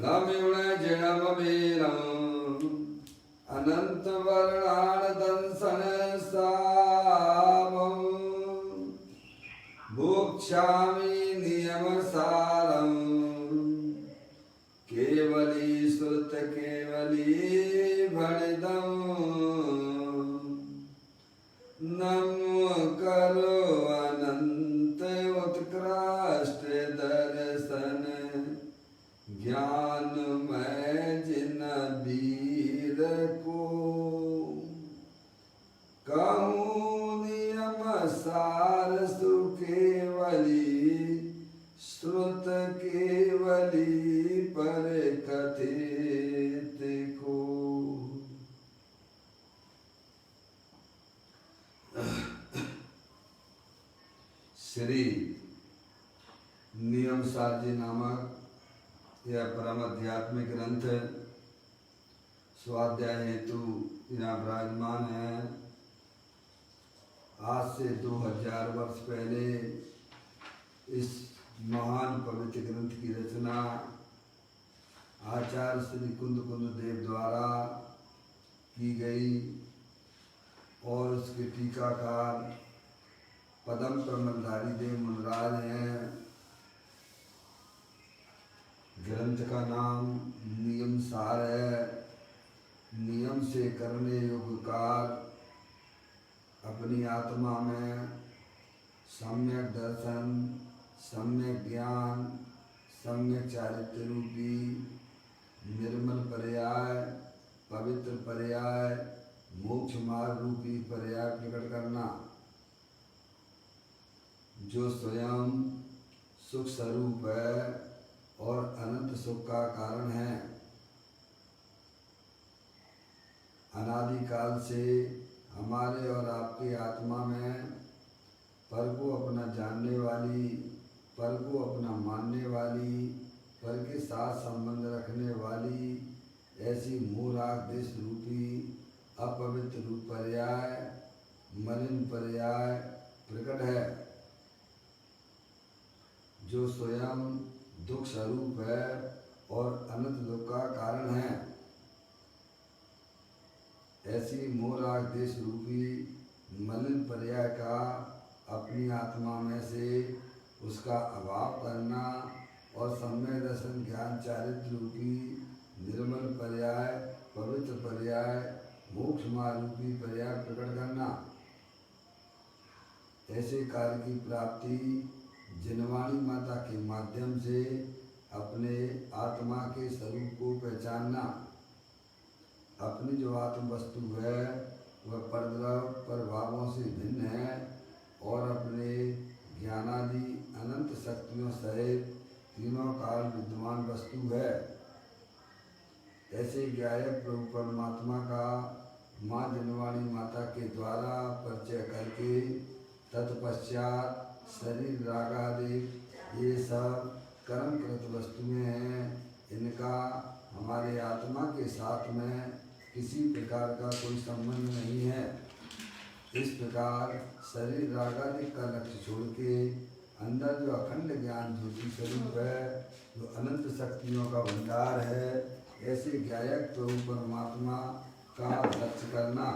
लम्युण जिणमवीरं अनंत वर्णान दंसन सावं भोक्ष्यामि नियम सारं केवली श्रुत केवली भणिदं नमो करो अनंत उत्कृष्ट दर्शन ज्ञान मैं जिन वीर को कहूँ नियम सार सुकेवली श्रुत केवली पर कथित को। श्री नियम सार जी नामक यह परम आध्यात्मिक ग्रंथ स्वाध्याय हेतु यहाँ विराजमान है। आज से 2000 वर्ष पहले इस महान पवित्र ग्रंथ की रचना आचार्य श्री कुंद देव द्वारा की गई और उसके टीकाकार पदम प्रमलधारी देव मुनराज हैं। ग्रंथ का नाम नियम सार है। नियम से करने योग्य कार्य अपनी आत्मा में सम्यक दर्शन, सम्यक ज्ञान, सम्यक चारित्र रूपी निर्मल पर्याय, पवित्र पर्याय, मोक्ष मार्ग रूपी पर्याय प्रकट करना, जो स्वयं सुख स्वरूप है और अनंत सुख का कारण है। अनादि काल से हमारे और आपकी आत्मा में पर को अपना जानने वाली, पर को अपना मानने वाली, पर के साथ संबंध रखने वाली ऐसी मूराग देश रूपी अपवित्र रूप पर्याय, मलिन पर्याय प्रकट है, जो स्वयं दुख स्वरूप है और अनंत दुख का कारण है। ऐसी मोराग देश रूपी मलिन पर्याय का अपनी आत्मा में से उसका अभाव करना और सम्यक दर्शन ज्ञान चारित्र रूपी निर्मल पर्याय, पवित्र पर्याय, मोक्ष मार्ग रूपी पर्याय प्रकट करना। ऐसे कार्य की प्राप्ति जिनवाणी माता के माध्यम से अपने आत्मा के स्वरूप को पहचानना। अपनी जो आत्म वस्तु है वह परद्रव प्रभावों से भिन्न है और अपने ज्ञानादि अनंत शक्तियों सहित तीनों काल विद्यमान वस्तु है। ऐसे गायक प्रभु परमात्मा का माँ जिनवाणी माता के द्वारा परिचय करके तत्पश्चात शरीर रागादि ये सब कर्मकृत वस्तुएं हैं, इनका हमारे आत्मा के साथ में किसी प्रकार का कोई संबंध नहीं है। इस प्रकार शरीर रागादि का लक्ष्य छोड़ के अंदर जो अखंड ज्ञान ज्योति स्वरूप है, जो अनंत शक्तियों का भंडार है, ऐसे गायक प्रभु परमात्मा का लक्ष्य करना।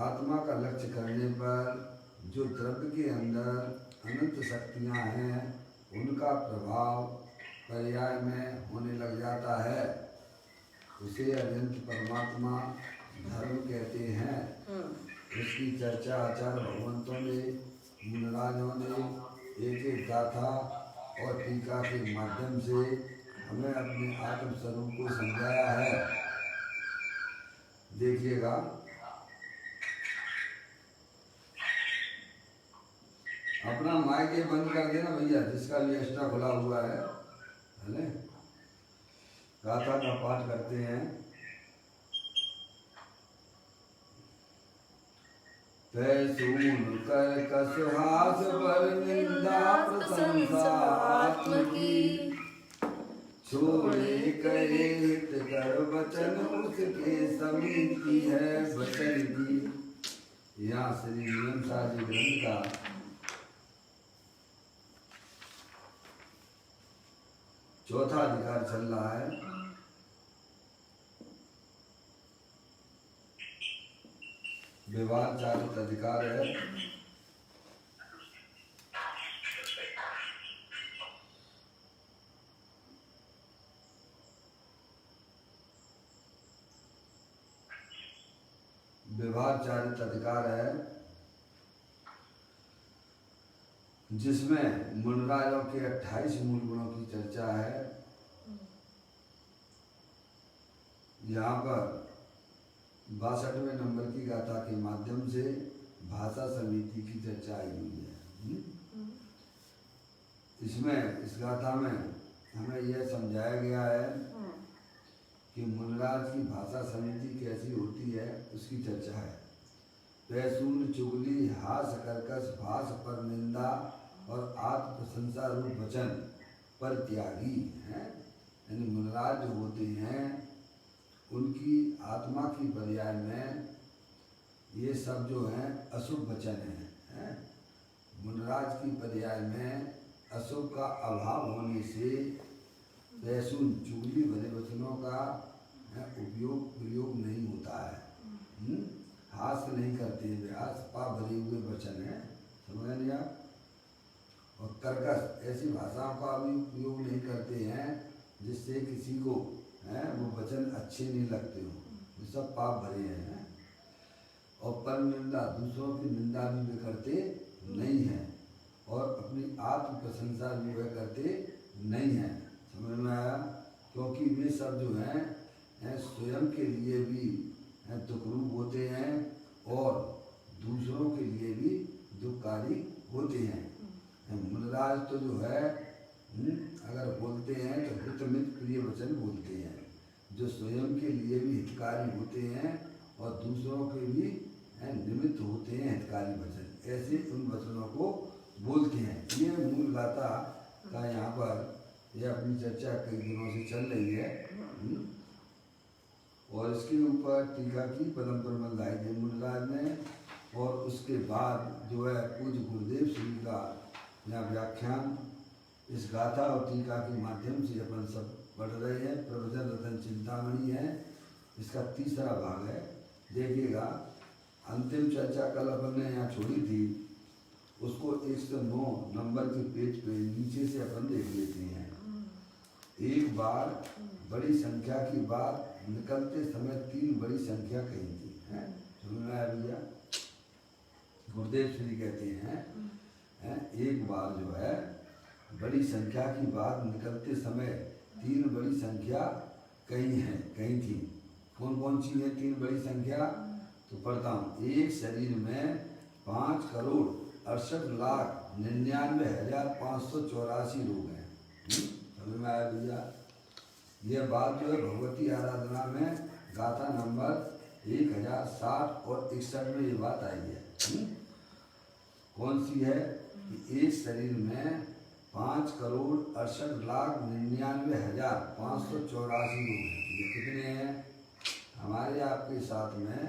आत्मा का लक्ष्य करने पर जो द्रव्य के अंदर अनंत शक्तियां हैं, उनका प्रभाव पर्याय में होने लग जाता है। उसे अनंत परमात्मा धर्म कहते हैं। उसकी चर्चा आचार्य भगवंतों ने, मुनिराजों ने एक एक गाथा और टीका के माध्यम से हमें अपने आत्म स्वरूप को समझाया है। देखिएगा, अपना माइक ये बंद कर देना भैया, जिसका भी एक्स्ट्रा खुला हुआ है ना। गाथा का पाठ करते हैं। सुन कर कसहास पर निंदा प्रशंसा आत्म की, छोड़े करे हित कर वचन उसके समीति है वचन की। यहाँ श्री नियम सार जी ग्रंथ का चौथा अधिकार चल रहा है व्यवहार चालित अधिकार है। व्यवहार चालित अधिकार है जिसमें मुनराजों के 28 मूल गुणों की चर्चा है। यहाँ पर 62वें नंबर की गाथा के माध्यम से भाषा समिति की चर्चा आई हुई है। इसमें इस गाथा में हमें यह समझाया गया है कि मुनराज की भाषा समिति कैसी होती है उसकी चर्चा है। पैसून चुगली हास कर्कश भाष पर निंदा और आत्म प्रशंसा रूप वचन पर त्यागी हैं। यानी मुनराज जो होते हैं उनकी आत्मा की पर्याय में ये सब जो हैं अशुभ वचन हैं। मुनराज की पर्याय में अशुभ का अभाव होने से पैसून चुगली भरे वचनों का प्रयोग नहीं होता है। हास्य नहीं करते, हास्य पाप भरे हुए वचन है, समझ लिया। और कर्कश ऐसी भाषाओं का भी उपयोग नहीं करते हैं जिससे किसी को वो वचन अच्छे नहीं लगते हो, ये सब पाप भरे हैं। और पर निंदा दूसरों की निंदा भी वे करते नहीं हैं और अपनी आत्म प्रशंसा भी वे करते नहीं हैं। समझ में आया? क्योंकि वे सब जो हैं स्वयं के लिए भी दुखरूप होते हैं और दूसरों के लिए भी दुखकारी होते हैं। मुनराज तो जो है अगर बोलते हैं तो हितमित प्रिय वचन बोलते हैं, जो स्वयं के लिए भी हितकारी होते हैं और दूसरों के भी निमित्त होते हैं हितकारी वचन। ऐसे उन वचनों को बोलते हैं। ये मूल गाथा का यहाँ पर यह अपनी चर्चा कई दिनों से चल रही है। और इसके ऊपर टीका की पदम परमल लाई थी मुनराज ने। और उसके बाद जो है पूज्य गुरुदेव श्री का यहाँ व्याख्यान इस गाथा और टीका के माध्यम से अपन सब पढ़ रहे हैं। प्रवचन रतन चिंतामणि है, इसका तीसरा भाग है। देखिएगा, अंतिम चर्चा कल अपन ने यहाँ छोड़ी थी, उसको 109 नंबर के पेज पे नीचे से अपन देख लेते हैं। एक बार बड़ी संख्या की बात निकलते समय 3 बड़ी संख्या कही थी। समझ में आया भैया? गुरुदेव श्री कहते हैं एक बार जो है बड़ी संख्या की बात निकलते समय 3 बड़ी संख्या कही थी। कौन कौन सी है 3 बड़ी संख्या? तो पढ़ता हूँ। एक शरीर में 5,68,99,584 लोग हैं। समझ में आया भैया? यह बात जो है भगवती आराधना में गाथा नंबर 1060 और 61 में ये बात आई है। कौन सी है? कि एक शरीर में 5,68,99,584 लोग हैं। ये कितने हैं? हमारे आपके साथ में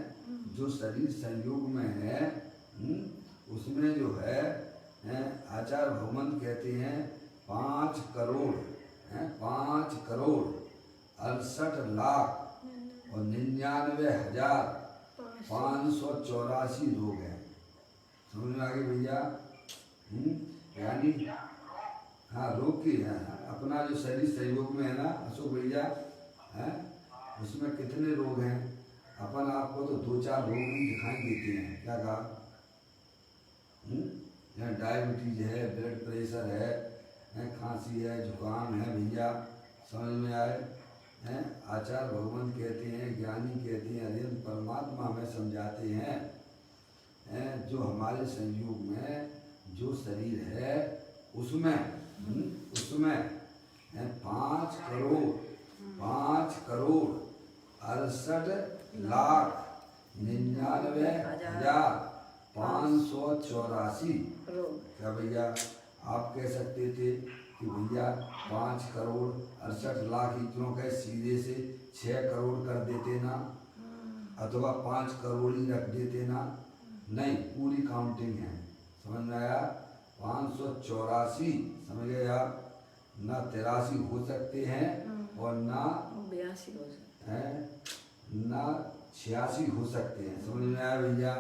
जो शरीर संयोग में है उसमें जो है आचार्य भगवंत कहते हैं 5,68,99,584 लोग हैं। समझ में आ गए भैया? यानी हाँ रोग की है अपना जो शरीर संयोग में है ना अशोक भैया है, उसमें कितने रोग हैं? अपन आपको तो 2-4 रोग भी दिखाई देते हैं। क्या कहा? यहाँ डायबिटीज है, ब्लड प्रेशर है, खांसी है, जुकाम है भैया। समझ में आए? हैं आचार्य भगवान कहते हैं, ज्ञानी कहते हैं, अरिहंत परमात्मा हमें समझाते हैं जो हमारे संयोग में जो शरीर है उसमें 5,68,99,584। क्या भैया आप कह सकते थे कि भैया 5,68,00,000 इतनों के सीधे से 6 करोड़ कर देते ना, अथवा 5 करोड़ ही रख देते ना? नहीं, पूरी काउंटिंग है। समझ में आया? 584 समझ गए आप? ना 83 हो सकते हैं और ना 82 हो सकते हैं, ना 86 हो सकते हैं। समझ में आया भैया?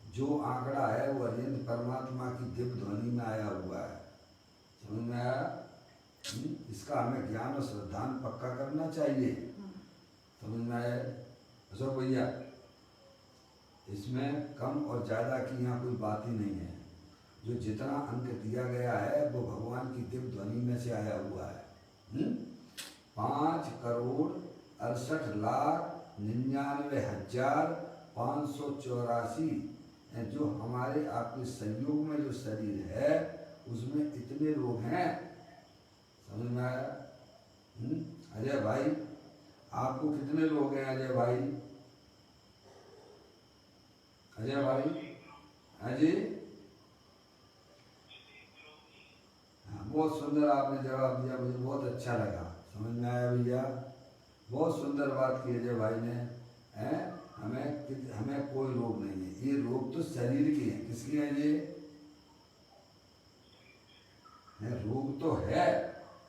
जो आंकड़ा है वो अरिहंत परमात्मा की दिव्य ध्वनि में आया हुआ है। समझ में आया? इसका हमें ज्ञान और श्रद्धान पक्का करना चाहिए। समझ में आया? अशोक भैया, इसमें कम और ज़्यादा की यहाँ कोई बात ही नहीं है। जो जितना अंक दिया गया है वो भगवान की दिव्य ध्वनि में से आया हुआ है। 5,68,99,584 जो हमारे आपके संयोग में जो शरीर है उसमें इतने लोग हैं। समझ में आया? अजय भाई, आपको कितने लोग हैं अजय भाई? अजय भाई, हाँ जी, हाँ, बहुत सुंदर आपने जवाब दिया, मुझे बहुत अच्छा लगा। समझ में आया भैया? बहुत सुंदर बात की अजय भाई ने। हैं, हमें कोई रोग नहीं है। ये रोग तो शरीर के हैं। किसके हैं ये? रोग तो है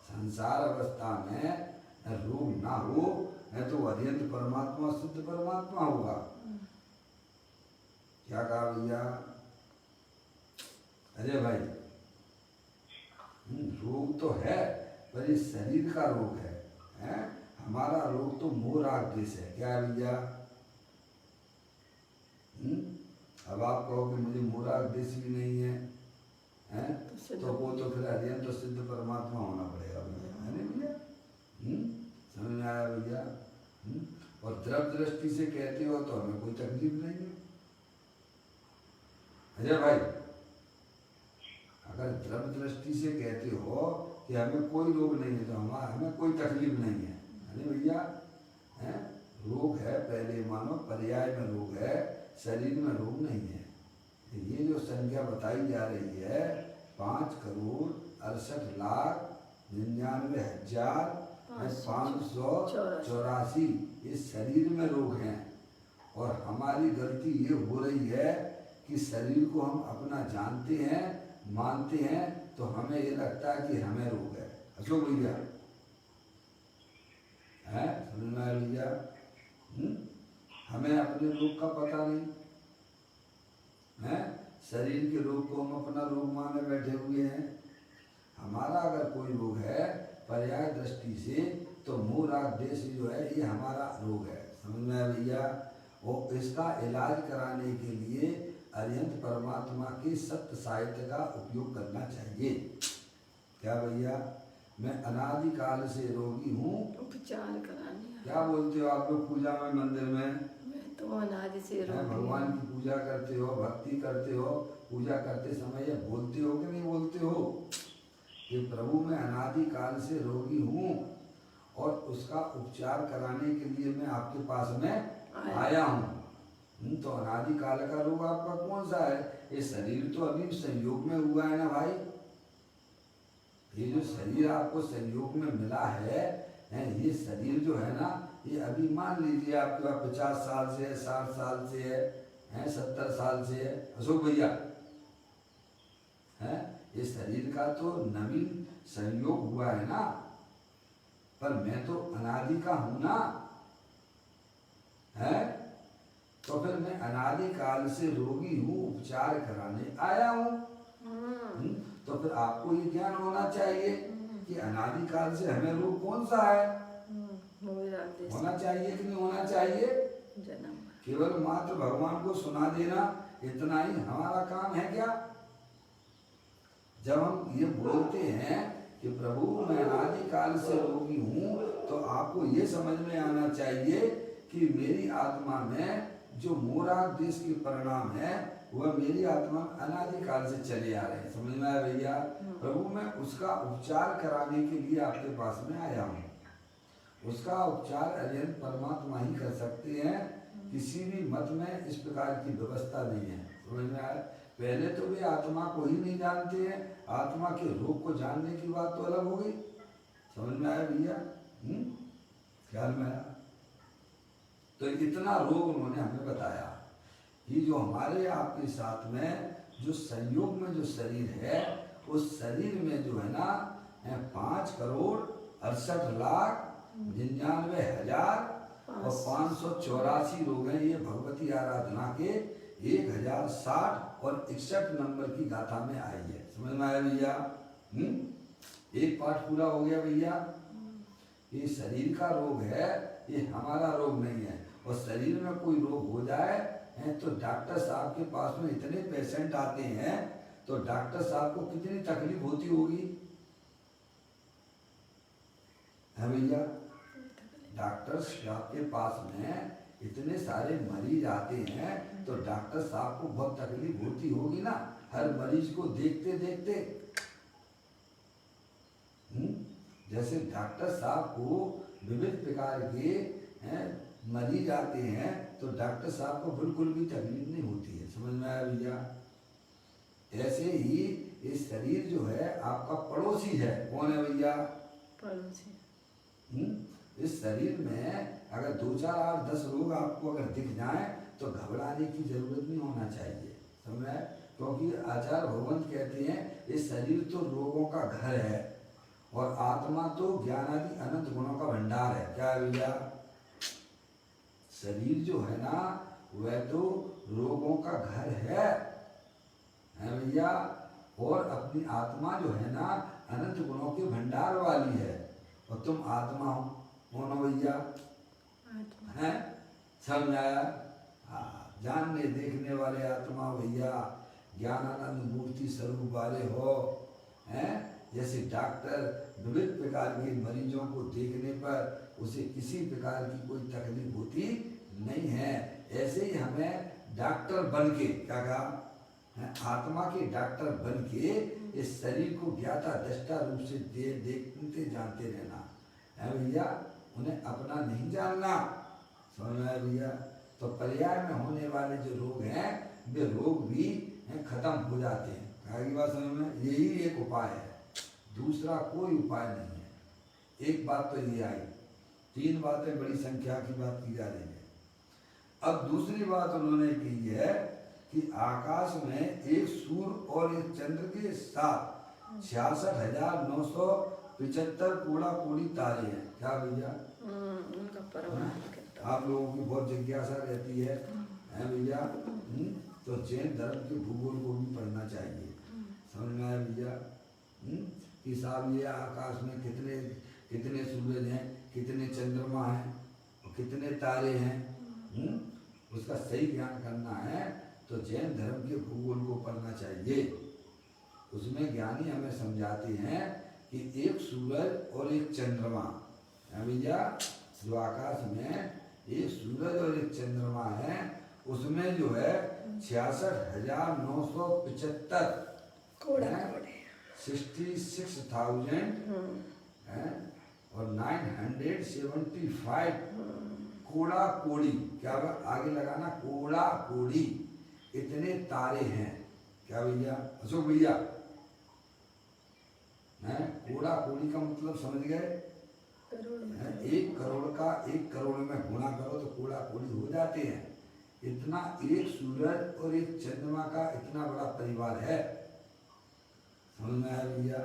संसार अवस्था में। रोग ना हो है तो अरिहंत परमात्मा शुद्ध परमात्मा होगा। क्या कहा भैया अजय भाई? रोग तो है पर ये शरीर का रोग है, हैं? हमारा रोग तो मोह राग द्वेष है। क्या है भैया? अब आप कहो कि मुझे मोह राग द्वेष भी नहीं है, हैं? तो वो तो फिर अरिहंत तो सिद्ध परमात्मा होना पड़ेगा भैया, है ना भैया? समझ में आया भैया? और द्रव्य दृष्टि से कहते हो तो हमें कोई तकलीफ नहीं है अजय भाई। अगर द्रव्य दृष्टि से कहते हो कि हमें कोई रोग नहीं है तो हमें कोई तकलीफ नहीं है ना भैया? हैं? रोग है, पहले मानो पर्याय में रोग है, शरीर में रोग नहीं है। ये जो संख्या बताई जा रही है 5,68,99,584 ये शरीर में रोग हैं। और हमारी गलती ये हो रही है कि शरीर को हम अपना जानते हैं, मानते हैं, तो हमें ये लगता है कि हमें रोग है। अशोक भैया, है समझ में आया भैया? हमें अपने रोग का पता नहीं है। शरीर के रोग को हम अपना रोग माने बैठे हुए हैं। हमारा अगर कोई रोग है पर्याय दृष्टि से तो मोह राग द्वेष जो है ये हमारा रोग है। समझ में आया भैया? और इसका इलाज कराने के लिए अरिहंत परमात्मा के सत्य साहित्य का उपयोग करना चाहिए। क्या भैया? मैं अनादिकाल से रोगी हूँ, उपचार कराने। क्या बोलते हो आप लोग पूजा में, मंदिर में? तो अनादि से भगवान की पूजा करते हो, भक्ति करते हो, पूजा करते समय ये बोलते हो कि नहीं बोलते हो कि प्रभु मैं अनादिकाल से रोगी हूँ और उसका उपचार कराने के लिए मैं आपके पास में आया हूँ। तो अनादिकाल का रोग आपका कौन सा है? ये शरीर तो अभी संयोग में हुआ है ना भाई। ये जो शरीर आपको संयोग में मिला है, ये शरीर जो है ना, ये अभी मान लीजिए आपके पास 50 साल से है, 60 साल से है, 70 साल से है। अशोक भैया, है ये शरीर का तो नवीन संयोग हुआ है ना, पर मैं तो अनादि का हूं ना, है? तो फिर मैं अनादिकाल से रोगी हूँ, उपचार कराने आया हूँ। तो फिर आपको ये ज्ञान होना चाहिए कि अनादिकाल से हमें रोग कौन सा है। होना चाहिए कि नहीं होना चाहिए? केवल मात्र भगवान को सुना देना इतना ही हमारा काम है क्या? जब हम ये बोलते हैं कि प्रभु मैं अनादिकाल से रोगी हूँ, तो आपको ये समझ में आना चाहिए कि मेरी आत्मा में जो मोह राग द्वेष के परिणाम है वह मेरी आत्मा अनादिकाल से चले आ रहे हैं। समझ में आया भैया? प्रभु मैं उसका उपचार कराने के लिए आपके पास में आया हूँ। उसका उपचार अरिहंत परमात्मा ही कर सकते हैं। किसी भी मत में इस प्रकार की व्यवस्था नहीं है। समझ में आया? पहले तो वे आत्मा को ही नहीं जानते हैं, आत्मा के रोग को जानने की बात तो अलग हो गई। समझ में आया भैया? ख्याल में आया? तो इतना रोग उन्होंने हमें बताया। ये जो हमारे आपके साथ में जो संयोग में जो शरीर है, उस शरीर में जो है ना 5,68,99,000 और 584 लोग हैं। ये भगवती आराधना के 1060 और 61 नंबर की गाथा में आई है। समझ में आया भैया? एक पाठ पूरा हो गया भैया। ये शरीर का रोग है, ये हमारा रोग नहीं है। और शरीर में कोई रोग हो जाए तो डॉक्टर साहब के पास में इतने पेशेंट आते हैं तो डॉक्टर साहब को कितनी तकलीफ होती होगी, है भैया? डॉक्टर साहब के पास में इतने सारे मरीज आते हैं तो डॉक्टर साहब को बहुत तकलीफ होती होगी ना, हर मरीज को देखते देखते। जैसे डॉक्टर साहब को विविध प्रकार के मरीज आते हैं तो डॉक्टर साहब को बिल्कुल भी तकलीफ नहीं होती है। समझ में आया भैया? ऐसे ही ये शरीर जो है आपका पड़ोसी है। कौन है भैया? पड़ोसी। इस शरीर में अगर 2, 4, 8, 10 रोग आपको अगर दिख जाए तो घबराने की जरूरत नहीं होना चाहिए। समझ? क्योंकि आचार्य भगवंत कहते हैं ये शरीर तो रोगों का घर है और आत्मा तो ज्ञान आदि अनंत गुणों का भंडार है। क्या है भैया? शरीर जो है ना वह तो रोगों का घर है भैया, और अपनी आत्मा जो है ना अनंत गुणों के भंडार वाली है। और तुम आत्मा हो, कौन हो भैया? हैं? समझ आया? हाँ, जानने देखने वाले आत्मा भैया, ज्ञानानंद मूर्ति स्वरूप वाले हो। हैं? जैसे डॉक्टर विविध प्रकार के मरीजों को देखने पर उसे किसी प्रकार की कोई तकलीफ होती नहीं है, ऐसे ही हमें डॉक्टर बन के, क्या कहा, आत्मा के डॉक्टर बन के इस शरीर को ज्ञाता दृष्टा रूप से देखते जानते रहना है भैया। उन्हें अपना नहीं जानना। समझ में आया भैया? तो पर्याय में होने वाले जो रोग हैं वे रोग भी खत्म हो जाते हैं। आगे बात समझ में? यही एक उपाय है, दूसरा कोई उपाय नहीं है। एक बात तो ये आई, 3 बातें बड़ी संख्या की बात की जा रही है। अब दूसरी बात उन्होंने की है कि आकाश में एक सूर्य और एक चंद्र के साथ 66,975 कोड़ा कोड़ी तारे हैं। क्या भैया? आप लोगों की बहुत जिज्ञासा रहती है भैया, तो जैन धर्म के भूगोल को भी पढ़ना चाहिए। समझ में आया भैया? कि साहब ये आकाश में कितने सूरज हैं, कितने चंद्रमा हैं और कितने तारे हैं, उसका सही ज्ञान करना है तो जैन धर्म के भूगोल को पढ़ना चाहिए। उसमें ज्ञानी हमें समझाते हैं कि एक सूरज और एक चंद्रमा है भैया, जो आकाश में एक सूरज और एक चंद्रमा है, उसमें जो है 66,975 66,000 और 975 कोड़ा कोड़ी, क्या आगे लगाना, कोड़ा कोड़ी इतने तारे हैं। क्या भैया? अशोक भैया, कोड़ा कोड़ी का मतलब समझ गए? 1 करोड़ में गुणा करो तो कोड़ा कोड़ी हो जाते हैं। इतना एक सूरज और एक चंद्रमा का इतना बड़ा परिवार है। समझ में आया भैया?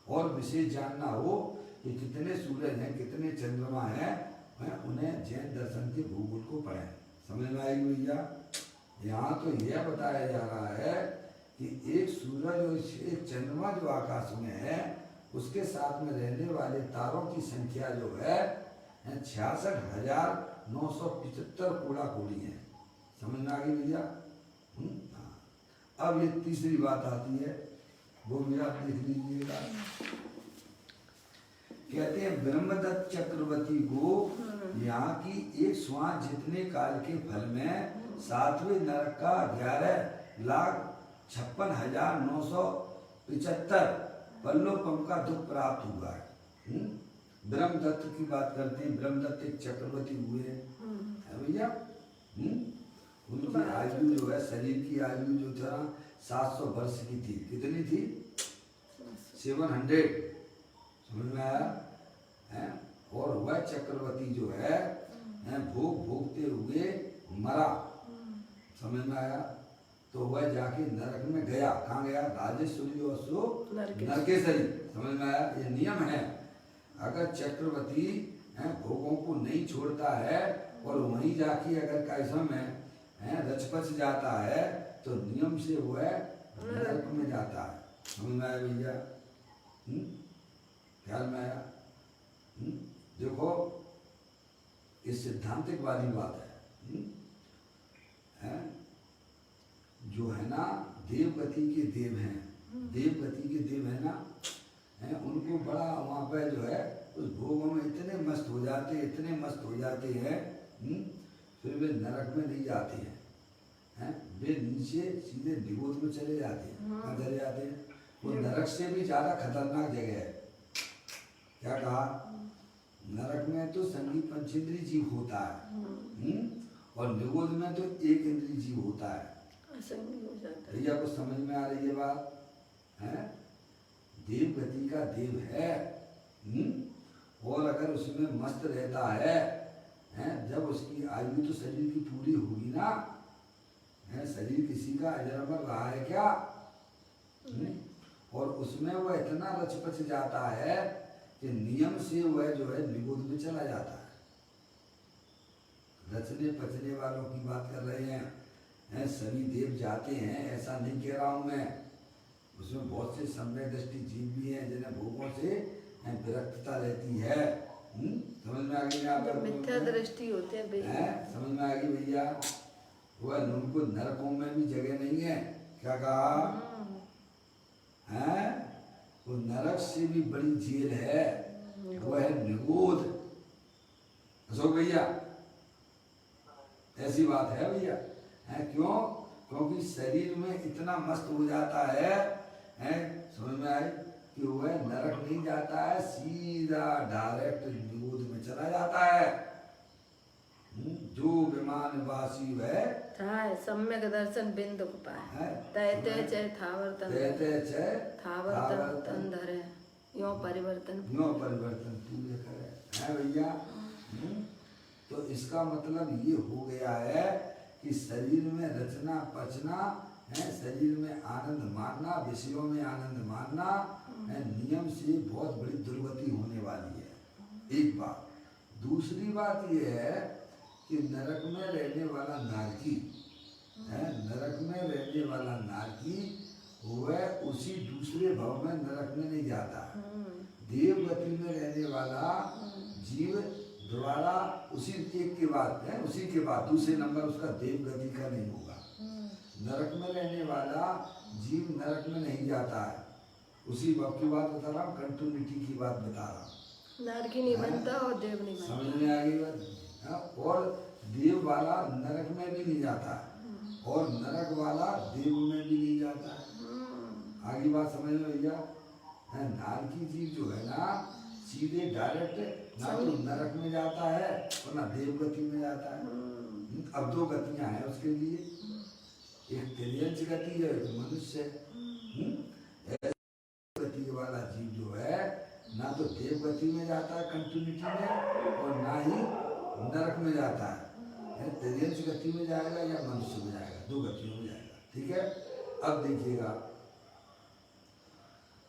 और विशेष जानना हो कि कितने सूरज हैं, कितने चंद्रमा हैं, उन्हें जैन दर्शन के भूगोल को पढ़ें। समझ में आएगी भैया? यहाँ तो यह बताया जा रहा है कि एक सूरज और एक चंद्रमा जो आकाश में है उसके साथ में रहने वाले तारों की संख्या जो है 66,975 कोड़ा कोड़ी है। समझ में आ गई भैया? अब ये तीसरी बात आती है, वो भी आप देख लीजिएगा। कहते हैं ब्रह्मदत्त चक्रवर्ती को यहाँ की एक श्वास जितने काल के फल में 7वें नरक का 11,56,975 पल्लोपम का दुख प्राप्त हुआ है। ब्रह्मदत्त की बात करते हैं। ब्रह्मदत्त एक चक्रवर्ती हुए हैं भैया। उनकी आयु जो है, शरीर की आयु जो था 700 वर्ष की थी। कितनी थी? 700। समझ में आया? और वह चक्रवर्ती जो है भोगते हुए मरा। समझ में आया? तो वह जाके नरक में गया। कहाँ गया? राजेश्वरी और नरकेश्वरी। समझ में आया? ये नियम है। अगर चक्रवर्ती भोगों को नहीं छोड़ता है और वहीं जाके अगर कैसा में रचपच जाता है तो नियम से वो है नरक में जाता है। समझ में आया भैया? ख्याल में आया? देखो ये सिद्धांतिक वाली बात है? जो है ना देवगति के देव हैं, देवगति के देव है ना, उनको बड़ा वहाँ पे जो है उस भोगों में इतने मस्त हो जाते, इतने मस्त हो जाते हैं, फिर वे नरक में नहीं जाते हैं, वे नीचे सीधे निगोद में चले जाते हैं। कहाँ चले जाते हैं? वो नरक से भी ज्यादा खतरनाक जगह है। क्या कहा? नरक में तो संगीत पंचेंद्रीय जीव होता है, और निगोद में तो एक इंद्रिय जीव होता है। भैया को समझ में आ रही है बात? देव गति का देव है, और अगर उसमें मस्त रहता है, जब उसकी आयु तो शरीर की पूरी होगी ना, शरीर किसी का अजर रहा है क्या? और उसमें वह इतना रचपच जाता है कि नियम से वह जो है निगोद में चला जाता है। रचने पचने वालों की बात कर रहे हैं, सभी देव जाते हैं, ऐसा नहीं कह रहा हूं मैं। उसमें बहुत से सम्यक दृष्टि जीव भी हैं जिन्हें भोगों से विरक्तता रहती है। समझ में आ गई? आप मिथ्या दृष्टि होते हैं, समझ में आ गई भैया? वह उनको नरकों में भी जगह नहीं है। क्या कहा? वो नरक से भी बड़ी जेल है, वह है निगोद। अशोक भैया ऐसी बात है भैया? क्यों? क्योंकि शरीर में इतना मस्त हो जाता है, समझ में आए कि वह नरक नहीं जाता है, सीधा डायरेक्ट निगोद में चला जाता है। जो विमान वासी वह सम्यक दर्शन बिंदु को पाए, तैते च थावर तन धरे, यो परिवर्तन पूरे करे है भैया। तो इसका मतलब ये हो गया है कि शरीर में रचना पचना है, शरीर में आनंद मानना, विषयों में आनंद मानना है, नियम से बहुत बड़ी दुर्गति होने वाली है। एक बात। दूसरी बात ये है कि नरक में रहने वाला नारकी है, नरक में रहने वाला नारकी वह उसी दूसरे भाव में नरक में नहीं जाता। देवगति में रहने वाला जीव द्वारा उसी एक के बाद है, उसी के बाद दूसरे नंबर उसका देवगति का नहीं होगा। नरक में रहने वाला जीव नरक में नहीं जाता है, उसी भाव की बात बता रहा हूँ, कंटिन्यूटी की बात बता रहा हूँ। नारकी नहीं बनता और देव नहीं बनता। समझ में आ गई बात? और देव वाला नरक में भी नहीं जाता है, और नरक वाला देव में भी नहीं जाता है। आगे बात समझ में भैया? नारकी जीव जो है ना, सीधे डायरेक्ट ना तो नरक में जाता है और ना देवगति में जाता है। अब दो गतियां हैं उसके लिए, एक तिर्यंच गति है, एक मनुष्य गति वाला जीव जो है ना तो देवगति में जाता है कंटिन्यूटी में, और ना ही नरक में जाता है। तिर्यंच गति में जाएगा या मनुष्य में जाएगा, दो गतियों में जाएगा। ठीक है? अब देखिएगा,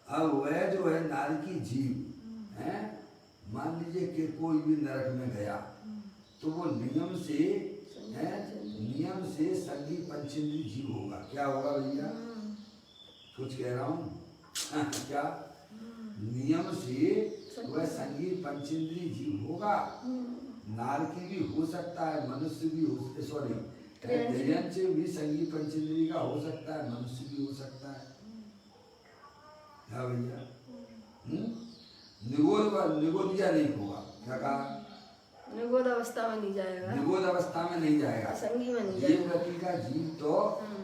अब वह जो है नारकी जीव है, मान लीजिए कि कोई भी नरक में गया तो वो नियम से संगी पंचेंद्रीय जीव होगा। क्या होगा भैया? कुछ कह रहा हूँ क्या? नियम से वह संगी पंचेंद्रीय जीव होगा। नारकी भी हो सकता है, मनुष्य भी हो, सॉरी तिर्यंच भी संगी पंचेंद्रीय का हो सकता है, मनुष्य भी हो सकता है। क्या भैया? निगोदिया नहीं होगा। क्या कहा? निगोद अवस्था में नहीं जाएगा, निगोद अवस्था में नहीं जाएगा, संगी में नहीं जाएगा। देवगति का जीव तो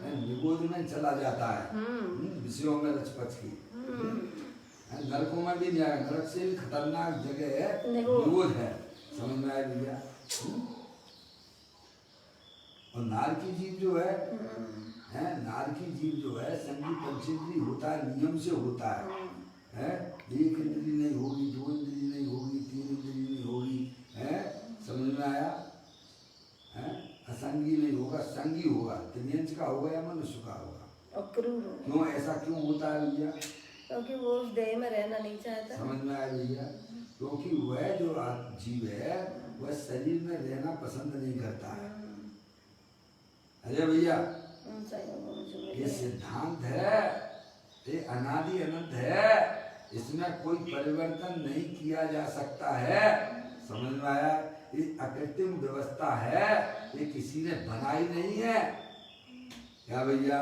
निगोद में चला जाता है, विषयों में रचपच की। नरकों में भी नहीं जाएगा, नरक से भी खतरनाक जगह है निगोद है। समझ में आया भैया? और नारकी जीव जो है, नारकी जीव जो है संगी पंचेंद्रीय होता है, नियम से होता है। एक इंद्री नहीं होगी, दो इंद्री नहीं होगी, तीन इंद्री नहीं होगी, समझ में आया? असंगी नहीं होगा, संगी होगा। तिर्यंच का होगा या मनुष्य का होगा? अक्रूर। क्यों ऐसा क्यों होता है भैया? क्योंकि वो उस देह में रहना नहीं चाहता। समझ में आया भैया? क्योंकि वह जो जीव है वह शरीर में रहना पसंद नहीं करता है। अरे भैया, ये सिद्धांत है, ये अनादि अनंत है, इसमें कोई परिवर्तन नहीं किया जा सकता है। समझ में आया? ये अकृत्रिम व्यवस्था है, ये किसी ने बनाई नहीं है। क्या भैया?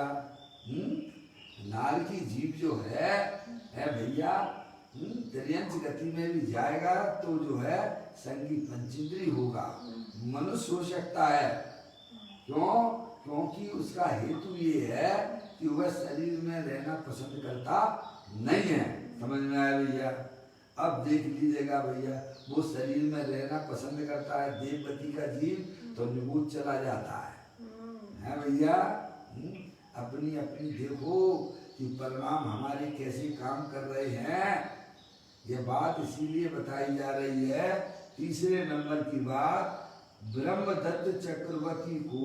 नार की जीव जो है भैया, त्रियंच गति में भी जाएगा तो जो है संगी पंचेंद्रिय होगा, मनुष्य हो सकता है। क्यों? क्योंकि उसका हेतु ये है कि वह शरीर में रहना पसंद करता नहीं है। समझ में आया भैया? अब देख लीजिएगा भैया, वो शरीर में रहना पसंद करता है देवपति का जीव तो निभूत चला जाता है भैया? अपनी अपनी देखो कि परिणाम हमारे कैसे काम कर रहे हैं। ये बात इसीलिए बताई जा रही है। तीसरे नंबर की बात, ब्रह्मदत्त चक्रवर्ती को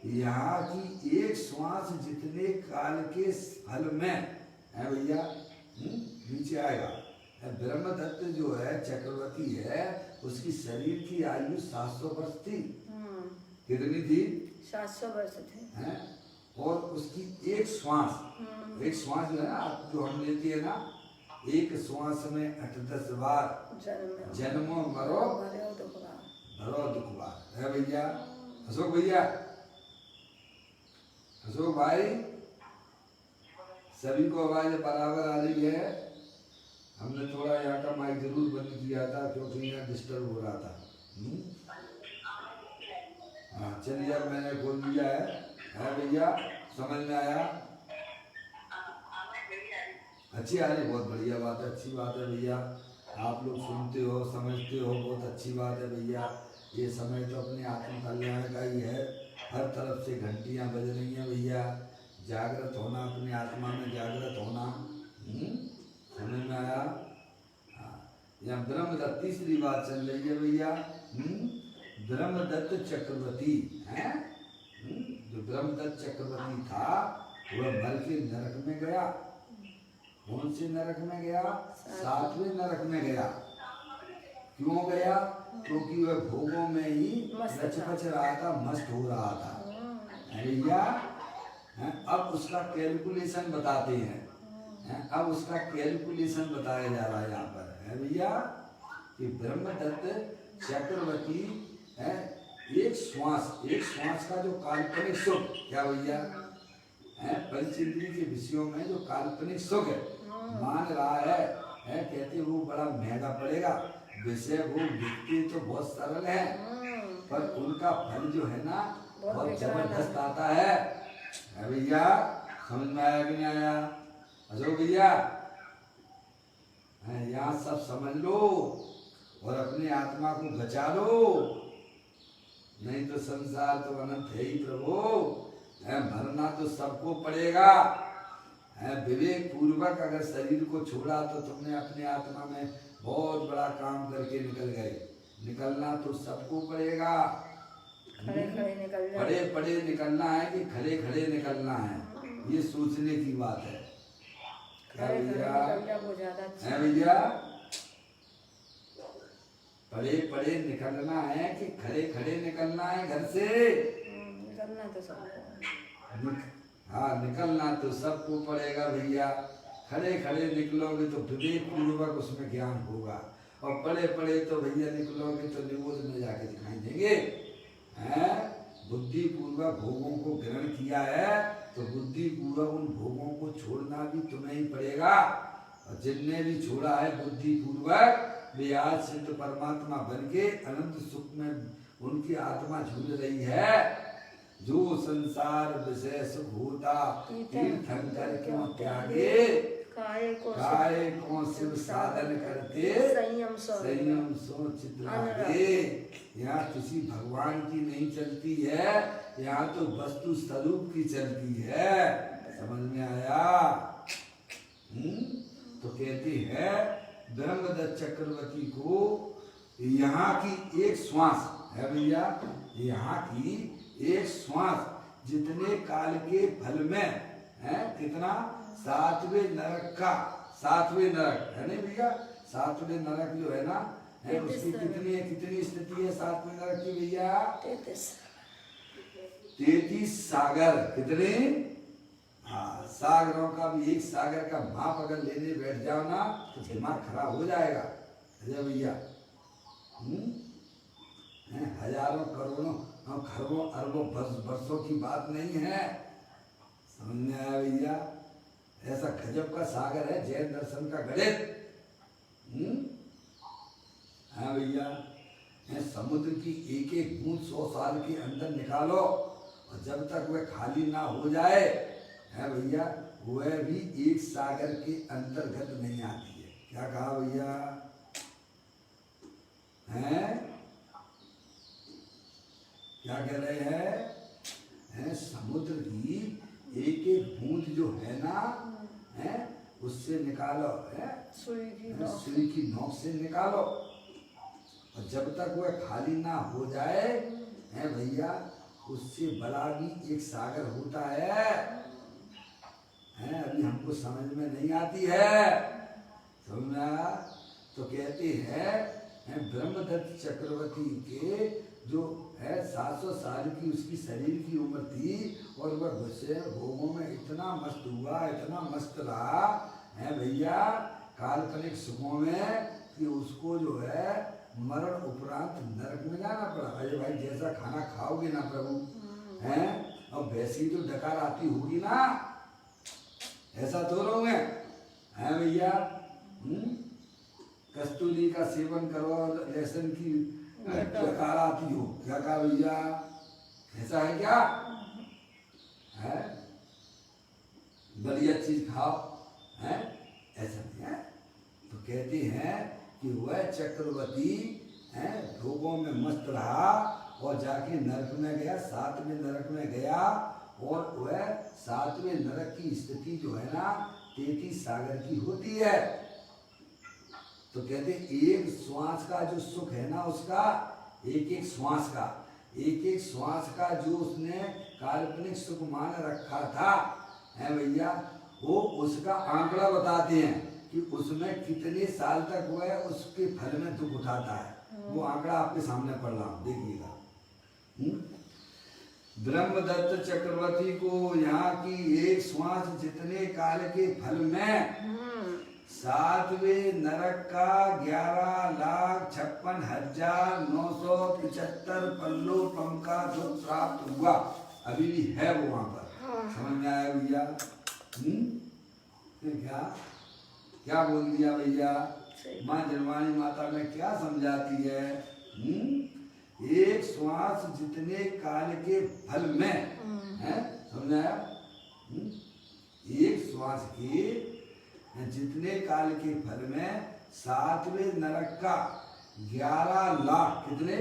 यहाँ की एक श्वास जितने काल के फल में है भैया, नीचे आएगा। ब्रह्मदत्त जो है चक्रवर्ती है, उसकी शरीर की आयु 700 वर्ष थी। कितनी थी? 700 वर्ष थे। और उसकी एक श्वास जो है ना, जो हम लेते हैं ना, एक श्वास में 8-10 बार जन्मो मरो दुख बार है भैया। अशोक भैया, अशोक भाई, सभी को आवाज बराबर आ रही है? हमने थोड़ा यहाँ का माइक जरूर बंद किया था क्योंकि यहाँ डिस्टर्ब हो रहा था। हाँ चलिए, अब मैंने खोल दिया है भैया। समझ में आया? अच्छी आ रही, बहुत बढ़िया बात है, अच्छी बात है भैया। आप लोग सुनते हो, समझते हो, बहुत अच्छी बात है भैया। ये समय तो अपने आत्म कल्याण का ही है। हर तरफ से घंटियां बज रही हैं भैया। जागृत होना, अपने आत्मा में जागृत होना। समझ में आया? यहाँ ब्रह्मदत्त, तीसरी बात चल रही है भैया। ब्रह्मदत्त चक्रवर्ती है, जो ब्रह्मदत्त चक्रवर्ती था वह मर के नरक में गया। कौन से नरक में गया? 7वें नरक में गया। क्यों गया? क्योंकि वह भोगों में ही रच-पच रहा था, मस्त हो रहा था भैया। अब उसका कैलकुलेशन बताते हैं। अब उसका कैलकुलेशन बताया जा रहा है यहाँ पर है भैया, कि ब्रह्मदत्त चक्रवर्ती एक श्वास का जो काल्पनिक सुख, क्या भैया, पंचेंद्रिय के विषयों में जो काल्पनिक सुख मान रहा है, कहते वो बड़ा महंगा पड़ेगा। विषय वो दिखते तो बहुत सरल है, पर उनका फल जो है ना बहुत जबरदस्त आता है भैया। समझ में आया कि नहीं आया? अशोक भैया, यहाँ सब समझ लो और अपने आत्मा को बचा लो, नहीं तो संसार तो अनंत है ही प्रभु। मरना तो सबको पड़ेगा। विवेक पूर्वक अगर शरीर को छोड़ा तो तुमने अपने आत्मा में बहुत बड़ा काम करके निकल गए। निकलना तो सबको पड़ेगा। खड़े पड़े निकलना है कि खड़े खड़े निकलना है, ये सोचने की बात है। क्या भैया? भैया, पड़े पड़े निकलना है कि खड़े खड़े निकलना है घर से? निकलना तो सबको। हाँ, निकलना तो सबको पड़ेगा भैया। खड़े खड़े निकलोगे तो विवेक पूर्वक उसमें ज्ञान होगा, और पड़े पड़े तो भैया निकलोगे तो निबोध में जाके दिखाई देंगे। बुद्धि पूर्वक भोगों को ग्रहण किया है तो बुद्धि पूर्वक उन भोगों को छोड़ना भी तुम्हें ही पड़ेगा। और जिनने भी छोड़ा है बुद्धि पूर्वक, वे आज सिद्ध परमात्मा बन के अनंत सुख में उनकी आत्मा झूल रही है। जो संसार विषय सुख होता तीर्थंकर क्यों त्यागे, काय को शिव साधन करते संयम सो चित्त लागे। यहाँ किसी भगवान की नहीं चलती है, यहाँ तो वस्तु स्वरूप की चलती है। समझ में आया? तो कहते हैं ब्रह्मदत्त चक्रवर्ती को यहाँ की एक श्वास है भैया, यहाँ की एक श्वास जितने काल के फल में है, कितना 7वें नरक का सातवें नरक है नहीं भैया, सातवें नरक जो है ना है, उसकी 33 कितनी स्थिति है सातवें नरक की भैया? 33 33 सागर। कितने? हाँ, सागरों का भी एक सागर का माप अगर लेने बैठ जाओ ना तो दिमाग खराब हो जाएगा। अजय भैया हजारों करोड़ों खरबों अरबों वर्षों की बात नहीं है, समझ में आया भैया? ऐसा गजब का सागर है जैन दर्शन का गणित। हाँ भैया, समुद्र की एक एक बूंद 100 साल के अंदर निकालो और जब तक वह खाली ना हो जाए है भैया, वह भी एक सागर के अंतर्गत नहीं आती है। क्या कहा भैया? हैं क्या कह रहे हैं? समुद्र की एक एक बूंद जो है ना है, उससे निकालो है, सुई की नोक से निकालो और जब तक वह खाली ना हो जाए है भैया, उससे बड़ा भी एक सागर होता है। अभी हमको समझ में नहीं आती है, समझना? तो कहते हैं ब्रह्मदत्त चक्रवर्ती के जो है 700 साल की उसकी शरीर की उम्र थी और वह गुस्से भोगों में इतना मस्त हुआ, इतना मस्त रहा है भैया काल्पनिक सुखों में कि उसको जो है मरण उपरांत नरक में जाना पड़ा। अरे भाई जैसा खाना खाओगे ना प्रभु हैं, और वैसी तो डकार आती होगी ना, ऐसा तो रहोगे हैं भैया। कस्तूरी का सेवन करो और लहसुन की डकार आती हो, क्या कहा भैया? ऐसा है क्या? है बढ़िया चीज खाओ है, ऐसा नहीं है। तो कहते हैं कि वह चक्रवर्ती है भोगों में मस्त रहा और जाके नरक में गया, 7वें नरक में गया और वह 7वें नरक की स्थिति जो है ना 33 सागर की होती है। तो कहते एक श्वास का जो सुख है ना, उसका एक एक श्वास का जो उसने काल्पनिक सुख मान रखा था है भैया, वो उसका आंकड़ा बताते हैं कि उसमें कितने साल तक वह उसके फल में दुख उठाता है। वो आंकड़ा आपके सामने पढ़ रहा हूं, देखिएगा। ब्रह्मदत्त चक्रवर्ती को यहाँ की एक श्वास जितने काल के फल में 7वें नरक का 11,56,975 पल्लो पम का दुख प्राप्त हुआ। अभी भी है वो वहां पर, समझ में आया भैया? क्या क्या बोल दिया भैया? माँ जनवाणी माता में क्या समझाती है? एक श्वास जितने काल के फल में है, समझाया? एक श्वास के जितने काल के फल में 7वें नरक का 11 लाख, कितने?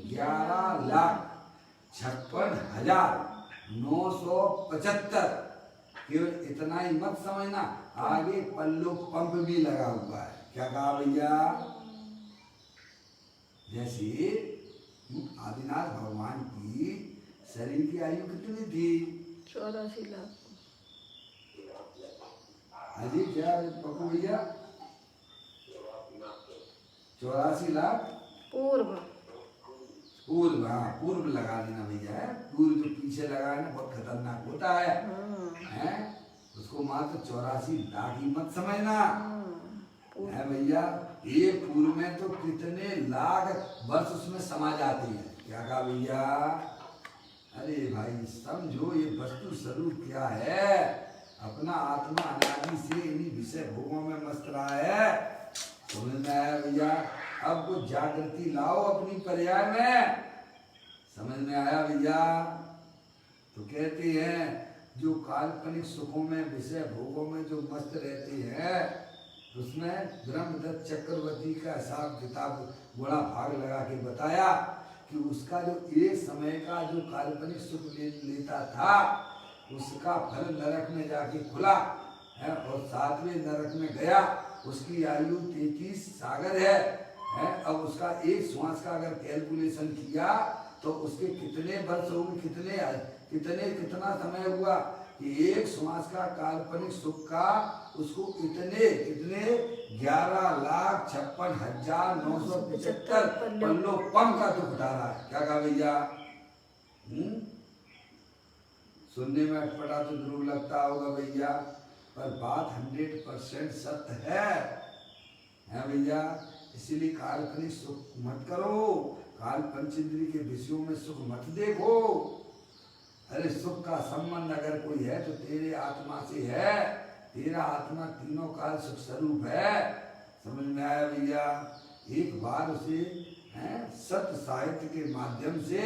11,56,975। केवल इतना ही मत समझना, आगे पल्लो पंप भी लगा हुआ है। क्या कहा भैया? जैसे आदिनाथ भगवान की शरीर की आयु कितनी थी? 84 लाख। अजी क्या पप्पू भैया? 84 लाख पूर्व। हाँ पूर्व लगा देना भैया। पूर्व जो पीछे लगा ना बहुत खतरनाक होता है, हैं? उसको मात्र 84 लाख ही मत समझना है भैया। ये पूर्व में तो कितने लाख वर्ष उसमें समा जाते हैं। क्या कहा भैया? अरे भाई समझो ये वस्तु स्वरूप क्या है। अपना आत्मा अनादि से इन्हीं विषय भोगों में मस्त रहा है, समझ में आया भैया? अब कुछ जागृति लाओ अपनी पर्याय में, समझ में आया भैया? तो कहते हैं जो काल्पनिक सुखों में विषय भोगों में जो मस्त रहते हैं, उसमें ब्रह्मदत्त चक्रवर्ती का हिसाब किताब बड़ा भाग लगा के बताया कि उसका जो एक समय का जो काल्पनिक सुख लेता था, उसका फल नरक में जाके खुला है और 7वें नरक में गया। उसकी आयु 33 सागर है। अब उसका एक श्वास का अगर कैलकुलेशन किया तो उसके कितने वर्ष होंगे, कितना समय हुआ कि कि एक श्वास का काल्पनिक सुख का उसको इतने 11,56,975 पल्लो पम का दुख उठा रहा है। क्या कहा भैया? सुनने में अटपटा तो जरूर लगता होगा भैया, पर बात 100% सत्य है भैया। इसीलिए काल्पनिक सुख मत करो, काल पंचेंद्रिय के विषयों में सुख मत देखो। अरे सुख का संबंध अगर कोई है तो तेरे आत्मा से है। तेरा आत्मा तीनों काल सुख स्वरूप है। समझ में आया भैया? एक बार उसे सत्य साहित्य के माध्यम से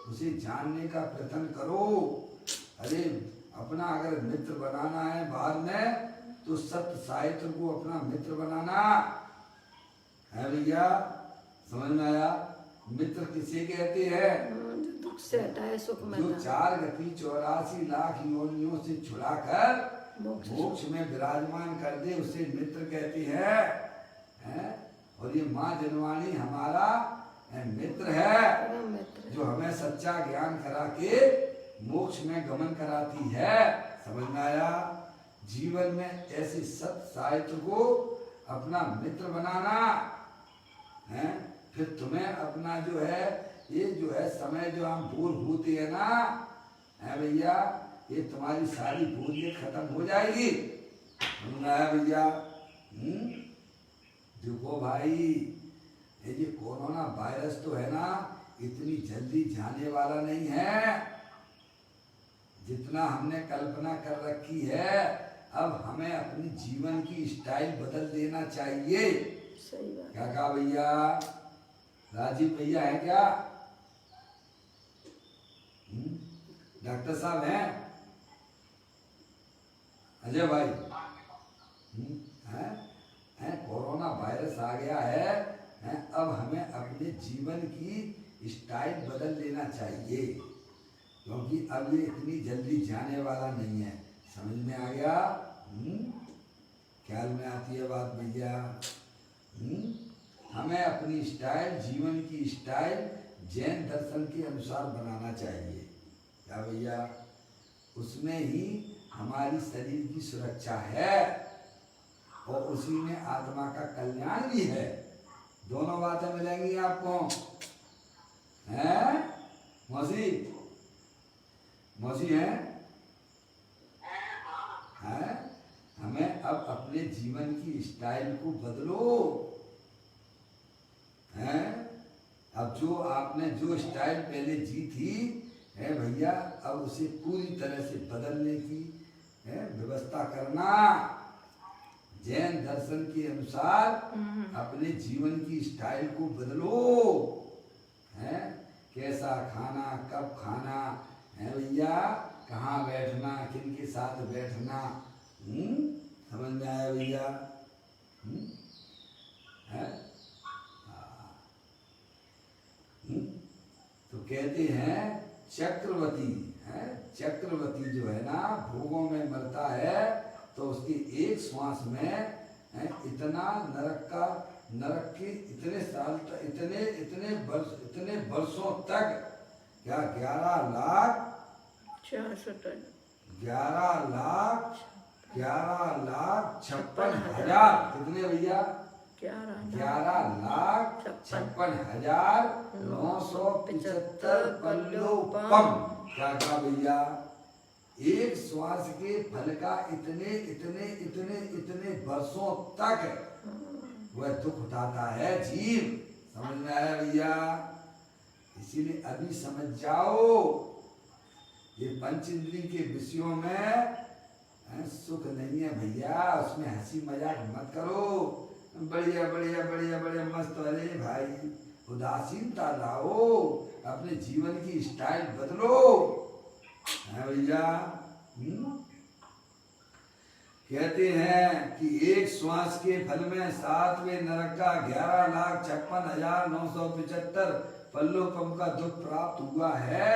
उसे जानने का प्रयत्न करो। अरे अपना अगर मित्र बनाना है बाद में तो सत्य साहित्य को अपना मित्र बनाना है भैया। समझ में आया? मित्र किसे कहते हैं? दुख से हटाए सुख में जो 4 गति 84 लाख योनियों से छुड़ाकर मोक्ष में विराजमान कर दे उसे मित्र कहते हैं। और ये माँ जनवाणी हमारा मित्र है, जो हमें सच्चा ज्ञान करा के मोक्ष में गमन कराती है। समझ में आया? जीवन में ऐसे सत्य साहित्य को अपना मित्र बनाना है। फिर तुम्हें अपना जो है ये जो है समय जो हम भूल होती है ना भैया, ये तुम्हारी सारी भूलियत खत्म हो जाएगी। समझ आया भैया? देखो भाई, ये कोरोना वायरस तो है ना, इतनी जल्दी जाने वाला नहीं है जितना हमने कल्पना कर रखी है। अब हमें अपनी जीवन की स्टाइल बदल देना चाहिए। सही बात। क्या कहा भैया? राजीव भैया है क्या? डॉक्टर साहब हैं? अजय भाई हैं? कोरोना वायरस आ गया है, अब हमें अपने जीवन की स्टाइल बदल लेना चाहिए, क्योंकि अब ये इतनी जल्दी जाने वाला नहीं है। समझ में आ गया? ख्याल में आती है बात भैया? हमें अपनी स्टाइल, जीवन की स्टाइल जैन दर्शन के अनुसार बनाना चाहिए। क्या भैया? उसमें ही हमारी शरीर की सुरक्षा है और उसी में आत्मा का कल्याण भी है। दोनों बातें मिलेंगी आपको। हैं मौसी? मौसी हैं? हमें अब अपने जीवन की स्टाइल को बदलो। हैं? अब जो आपने जो स्टाइल पहले जी थी है भैया, अब उसे पूरी तरह से बदलने की व्यवस्था करना। जैन दर्शन के अनुसार अपने जीवन की स्टाइल को बदलो। हैं? कैसा खाना, कब खाना है भैया, कहाँ बैठना, किनके साथ बैठना। समझ में आया भैया? है? तो कहते हैं चक्रवर्ती है, चक्रवर्ती जो है ना भोगों में मरता है तो उसकी एक श्वास में इतना नरक की इतने साल तक, इतने वर्षों तक, क्या 11,56,000 कितने भैया? 11,56,975 पल्लो पम। क्या कहा भैया? एक श्वास के फल का इतने वर्षों तक वह दुख उठाता है जीव। समझ में आया भैया? इसीलिए अभी समझ जाओ, ये पंचेंद्रिय के विषयों में सुख नहीं है भैया, उसमें हंसी मजाक मत करो। बढ़िया बढ़िया बढ़िया बढ़िया मस्त। अरे भाई, उदासीनता लाओ, अपने जीवन की स्टाइल बदलो है भैया। कहते हैं कि एक श्वास के फल में 7वें नरक का 11,56,975 पल्लोपम का दुख प्राप्त हुआ है।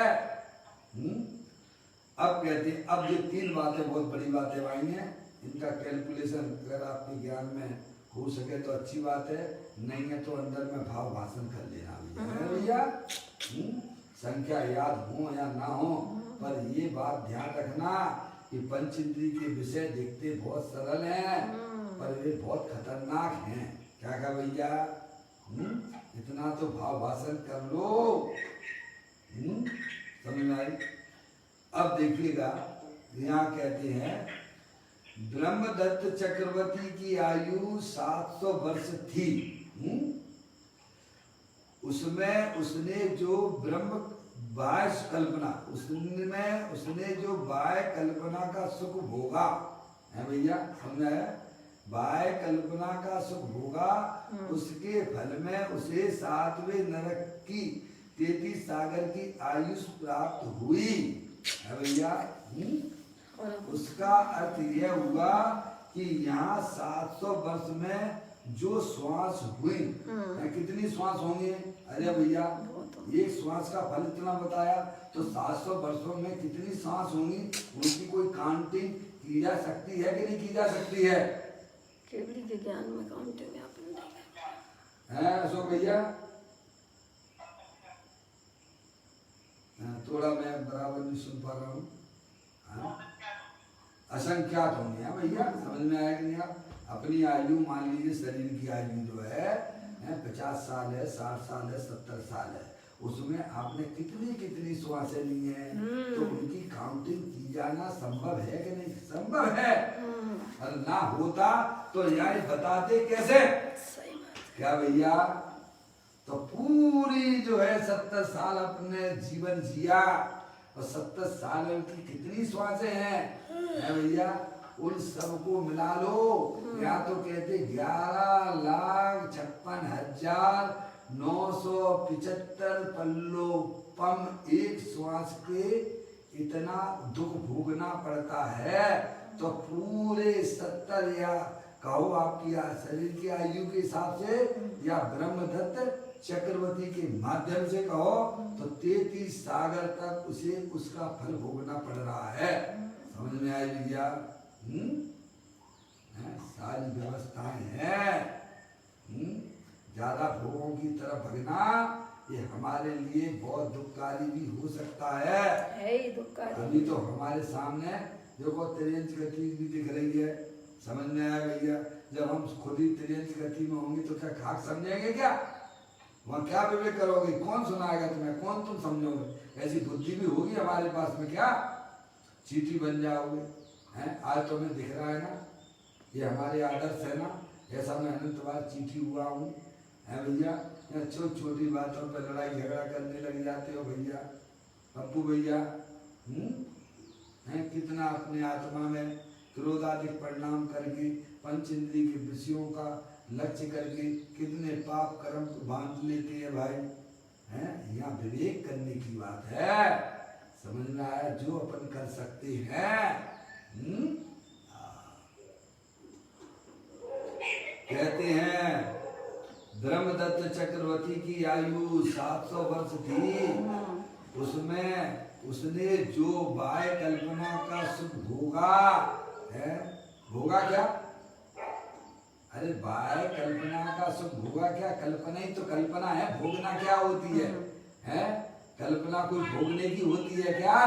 अब कहते हैं, अब ये 3 बातें बहुत बड़ी बातें आई हैं, इनका कैलकुलेशन अगर आपके ज्ञान में हो सके तो अच्छी बात है, नहीं है तो अंदर में भाव भाषण कर लेना भैया। संख्या याद हो या ना हो, पर ये बात ध्यान रखना कि पंच इंद्रिय के विषय देखते बहुत सरल हैं पर वे बहुत खतरनाक हैं। क्या कहा भैया? इतना तो भाव भाषण कर लो। समझ में आई? अब देखिएगा यहाँ कहते हैं ब्रह्मदत्त चक्रवर्ती की आयु 700 वर्ष थी। उसमें उसने जो ब्रह्म बाह्य कल्पना उसने जो बाह्य कल्पना का सुख भोगा है भैया, समझ आया? बाह्य कल्पना का सुख भोगा, उसके फल में उसे 7वें नरक की 33 सागर की आयु प्राप्त हुई है भैया। उसका अर्थ यह हुआ कि यहाँ 700 वर्ष में जो श्वास हुई, कितनी श्वास होंगी? अरे भैया एक श्वास का फल इतना बताया, तो 700 वर्षों में कितनी सांस होंगी? उनकी कोई काउंटिंग की जा सकती है कि नहीं की जा सकती है? केवली के ज्ञान में काउंटिंग है अशोक भैया? थोड़ा मैं बराबर नहीं सुन पा रहा हूँ। असंख्यात होंगे है भैया, समझ में आया कि नहीं? आप अपनी आयु मान लीजिए, शरीर की आयु जो है 50 साल है, 60 साल है, 70 साल है, उसमें आपने कितनी कितनी श्वासें ली हैं, तो उनकी काउंटिंग की जाना संभव है कि नहीं? संभव है। और ना होता तो यही बताते कैसे? क्या भैया? तो पूरी जो है 70 साल अपने जीवन जिया, और 70 साल में उनकी कितनी श्वासें हैं भैया? उन सबको मिला लो, या तो कहते 11,56,975 पल्लोपम एक श्वास के इतना दुख भोगना पड़ता है। तो पूरे 70 या कहो आपकी शरीर की आयु के हिसाब से, या ब्रह्मदत्त चक्रवर्ती के माध्यम से कहो, तो 33 सागर तक उसे उसका फल भोगना पड़ रहा है। समझ में आई भैया? सारी व्यवस्थाएं हैं। ज्यादा भोगों की तरफ भगना ये हमारे लिए बहुत दुखकारी भी हो सकता है। ही दुखकारी। अभी तो हमारे सामने देखो त्रियंच गति भी दिख रही है। समझ में आया भैया? जब हम खुद ही त्रियंच गति में होंगे तो क्या खाक समझेंगे? क्या वहाँ क्या विवेक करोगे? कौन सुनाएगा तुम्हें? कौन तुम समझोगे? ऐसी बुद्धि भी होगी हमारे पास में? क्या चीटी बन जाओगे? हैं? आज तो हमें दिख रहा है ना, ये हमारे आदर्श है ना। ऐसा मैं अनंत बार चीटी हुआ हूँ है भैया। छोटी छोटी बातों पर लड़ाई झगड़ा करने लग जाते हो भैया। पप्पू भैया हैं? कितना अपने आत्मा में क्रोधाधिक परिणाम करके पंच इंद्रिय के विषयों का लक्ष्य करके कितने पाप कर्म को बांध लेते हैं भाई। हैं? यहाँ विवेक करने की बात है। समझ में आया? जो अपन कर सकते हैं। कहते हैं ब्रह्मदत्त चक्रवर्ती की आयु 700 वर्ष थी। उसमें उसने जो बाह्य कल्पना का सुख भोगा है। भोगा क्या? अरे बाह्य कल्पना का सुख भोगा क्या? कल्पना ही तो कल्पना है, भोगना क्या होती है? हैं? कल्पना कोई भोगने की होती है क्या?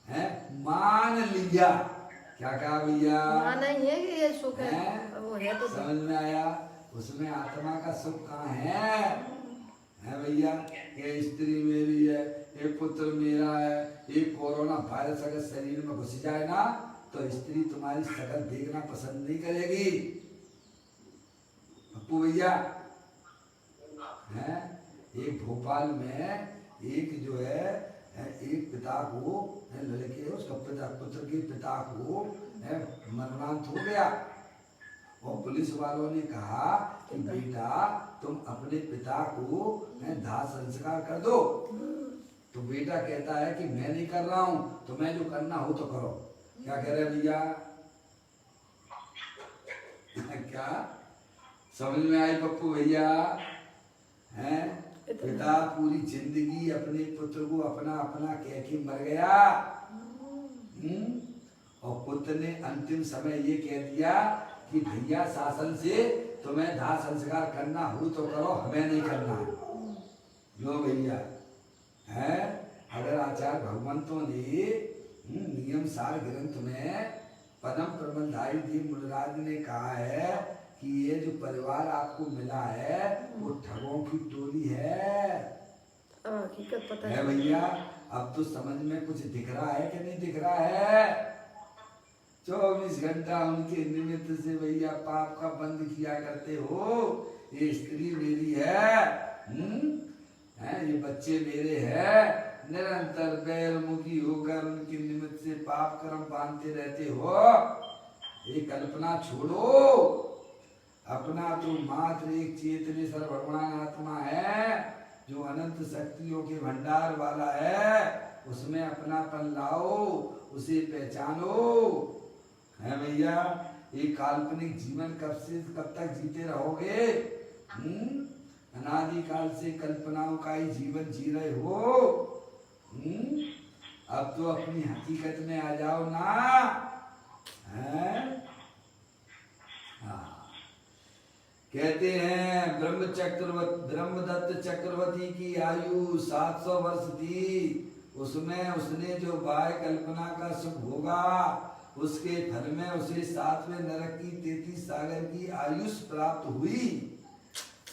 है? मान लिया। क्या कहा भैया? माना ही है कि ये सुख है, वो है तो समझ में आया? उसमें आत्मा का सुख कहाँ है भैया? ये स्त्री मेरी है, एक पुत्र मेरा है। एक कोरोना वायरस अगर शरीर में घुस जाए ना, तो स्त्री तुम्हारी शक्ल देखना पसंद नहीं करेगी। पप्पू भैया है, एक भोपाल में एक जो है एक पिता को लड़के, उसका पिता पुत्र के पिता को मरणांत हो गया, और पुलिस वालों ने कहा कि बेटा तुम अपने पिता को दाह संस्कार कर दो। तो बेटा कहता है कि मैं नहीं कर रहा हूँ, तो मैं जो करना हो तो करो। क्या कह रहे भैया? क्या समझ में आई पप्पू भैया? हैं? पिता पूरी जिंदगी अपने पुत्र को अपना अपना कह के मर गया। और पुत्र ने अंतिम समय ये कह दिया कि भैया शासन से तुम्हें दाह संस्कार करना हो तो करो, हमें नहीं करना। लो भैया है, अगर आचार्य भगवंतों ने नियम सार ग्रंथ में परम प्रबंधाई देव मुनिराज ने कहा है कि ये जो परिवार आपको मिला है वो ठगों की टोली है। अब हकीकत पता है भैया, अब तो समझ में कुछ दिख रहा है कि नहीं दिख रहा है? 24 घंटा उनके निमित्त से भैया पाप का बंद किया करते हो। ये स्त्री मेरी है, ये बच्चे मेरे हैं, निरंतर बैरमुखी होकर उनके निमित्त से पाप कर्म बांधते रहते हो। ये कल्पना छोड़ो, अपना तो मात्र एक चेतनेश्वर भगवान आत्मा है जो अनंत शक्तियों के भंडार वाला है। उसमें अपनापन लाओ, उसे पहचानो। है भैया, ये काल्पनिक जीवन कब तक जीते रहोगे? अनादिकाल से कल्पनाओं का ही जीवन जी रहे हो। अब तो अपनी हकीकत में आ जाओ ना। है? कहते हैं ब्रह्मदत्त चक्रवर्ती की आयु 700 वर्ष थी। उसमें उसने जो बाह्य कल्पना का सुख भोगा, उसके फल में उसे 7वें नरक की 33 सागर की आयुष प्राप्त हुई।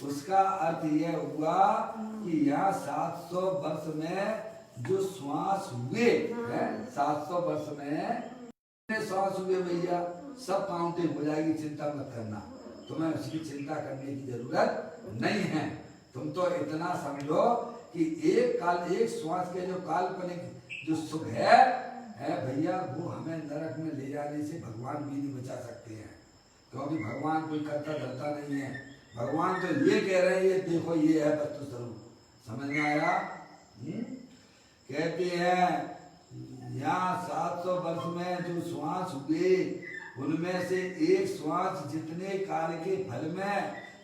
उसका अर्थ यह हुआ कि यहाँ 700 वर्ष में जो श्वास हुए, 700 वर्ष में श्वास हुए भैया, सब काउंटिंग हो जाएगी, चिंता मत करना। तुम्हें उसकी चिंता करने की जरूरत नहीं है। तुम तो इतना समझो कि एक श्वास के जो काल्पनिक जो सुख है भैया, वो हमें नरक में ले जाने से भगवान भी नहीं बचा सकते हैं, क्योंकि भगवान कोई करता धरता नहीं है। भगवान तो ये कह रहे हैं, ये देखो ये है वस्तु स्वरूप। समझ में आया? कहते हैं यहाँ 700 वर्ष में जो श्वास हुए, उनमें से एक श्वास जितने काल के फल में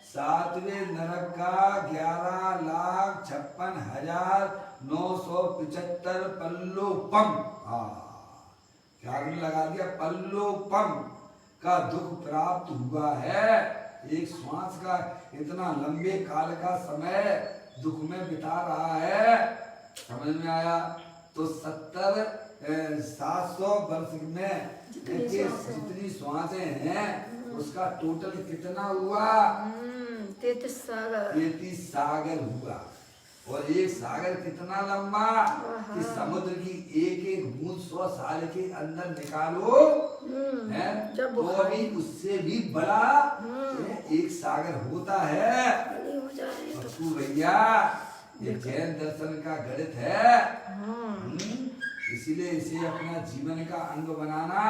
7वें नरक का 11,56,975 पल्लोपम, क्या लगा दिया, पल्लोपम का दुख प्राप्त हुआ है। एक श्वास का इतना लंबे काल का समय दुख में बिता रहा है। समझ में आया? तो 700 वर्ष में जितनी श्वासें हैं उसका टोटल कितना हुआ? 33 सागर हुआ। और एक सागर कितना लंबा कि समुद्र की एक बूंद 100 साल के अंदर निकालो है तो अभी उससे भी बड़ा एक सागर होता है। तू भैया, ये जैन दर्शन का गणित है, इसीलिए इसे अपना जीवन का अंग बनाना,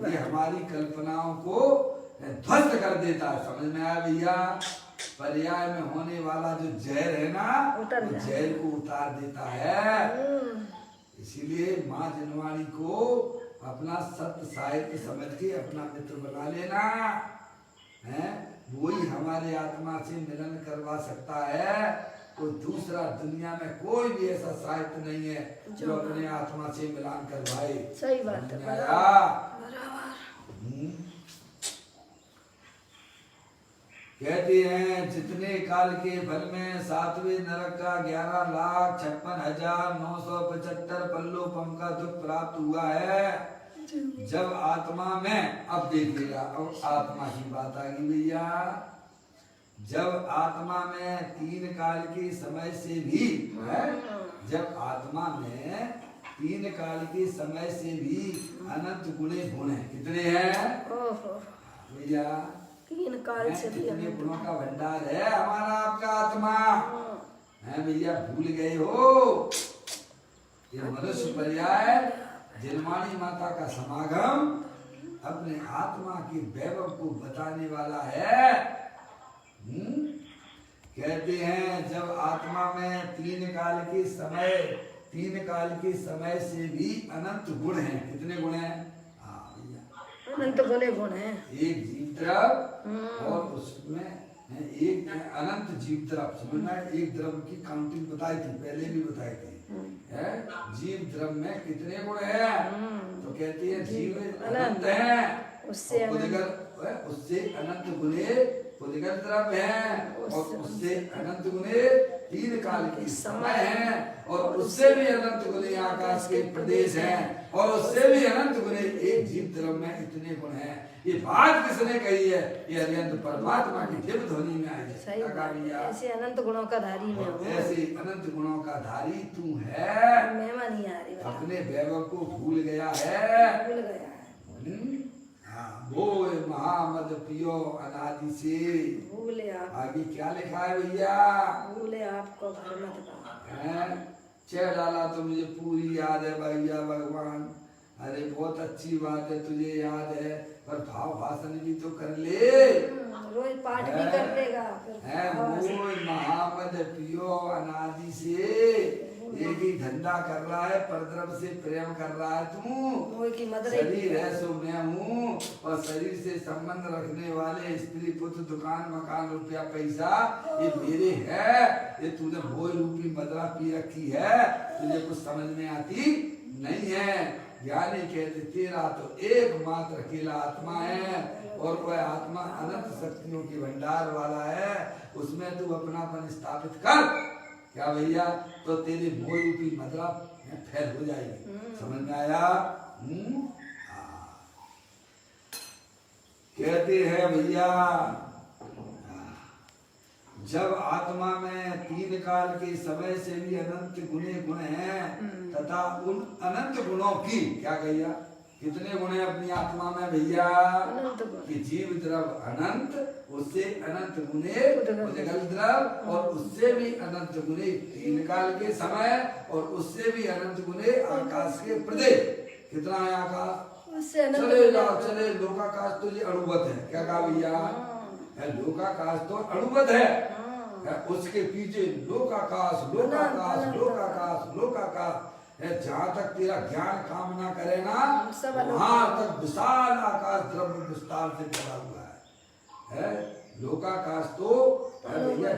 ये हमारी कल्पनाओं को ध्वस्त कर देता है। समझ में आया भैया? पर्याय में होने वाला जो जहर है ना, वो जहर को उतार देता है। इसीलिए माँ जनवाणी को अपना सत्य साहित्य समझ के अपना मित्र बना लेना है। वही हमारे आत्मा से मिलन करवा सकता है। कोई दूसरा दुनिया में कोई भी ऐसा साहित्य नहीं है जो अपने आत्मा से मिलान करवाए। सही बात है। कहते हैं जितने काल के फल में 7वें नरक का 11,56,975 पल्लोपम का दुख प्राप्त हुआ है। जब आत्मा में, अब देखिएगा, अब आत्मा की बात आ गई भैया। जब आत्मा में 3 काल के समय से भी है, जब आत्मा में 3 काल के समय से भी अनंत गुणे गुण है। कितने हैं भैया? 3 काल से भी कितने गुणों का भंडार है हमारा आपका आत्मा है भैया। भूल गए हो? ये मनुष्य पर्याय जनवाणी माता का समागम अपने आत्मा के वैभव को बताने वाला है। कहते हैं जब आत्मा में 3 काल के समय से भी अनंत गुण हैं। कितने गुण हैं? अनंत गुण हैं। एक जीव द्रव और उसमें एक अनंत जीव द्रव। समझ में? एक द्रव की काउंटिंग बताई थी, पहले भी बताई थी। जीव द्रव में कितने गुण हैं? तो कहते हैं जीव अनंत है, उससे अनंत गुणे उदगत द्रव्य है, और उससे अनंत गुणे 3 काल के समय है, और उससे भी अनंत गुने आकाश के प्रदेश हैं, और उससे भी अनंत गुने एक जीव द्रव्य में इतने गुण हैं। ये बात किसने कही है? ये अरिहंत परमात्मा की दिव्य ध्वनि में आई है। सही बात है। ऐसे अनंत गुणों का धारी मैं हूँ। ऐसे अनंत गुणों का धारी तू है। महिमा नहीं आ रही, अपने वैभव को भूल गया है। भूल गया है। हाँ, वो महामद पियो अनादि से। भूले आप, आगे क्या लिखा है भैया? भूले आपको घर मत का हैं? चह डाला तो मुझे पूरी याद है भैया भगवान। अरे बहुत अच्छी बात है, तुझे याद है, पर भाव भाषण भी तो कर ले। रोज पाठ भी कर लेगा है मोह महामद पियो अनादि से। एक ही धंधा कर रहा है, परद्रव से प्रेम कर रहा है तू। की मदद शरीर है सो मैं हूँ, और शरीर से संबंध रखने वाले स्त्री पुत्र दुकान मकान रुपया पैसा ये मेरे है। ये तूने भोज रूपी मदरा पी रखी है, तुझे कुछ समझ में आती नहीं है। ज्ञानी कहते तेरा तो एकमात्र अकेला आत्मा है, और वह आत्मा अनंत शक्तियों की भंडार वाला है। उसमें तू अपनापन स्थापित कर। क्या भैया? तो तेरी भोज रूपी मदरा फैल हो जाएगी। समझ में आया? कहते हैं भैया, जब आत्मा में तीन काल के समय से भी अनंत गुणे गुण हैं, तथा उन अनंत गुणों की क्या कहिया? कितने गुण है अपनी आत्मा में भैया? कि जीव द्रव अनंत, उससे अनंत गुणे उदगल द्रव, और उससे भी अनंत गुणे तीन काल के समय, और उससे भी अनंत गुणे आकाश के प्रदेश। कितना है आकाश? चले जाओ, चले लोकाकाश तो ये अणुवत है। क्या कहा भैया? लोकाकाश तो अणुवत है। उसके पीछे लोकाकाश लोकाकाश लोकाकाश लोकाकाश है। जहाँ तक तेरा ज्ञान काम ना करे ना, वहाँ तक विशाल आकाश द्रव्य विस्तार से भरा हुआ है। लोकाकाश तो भैया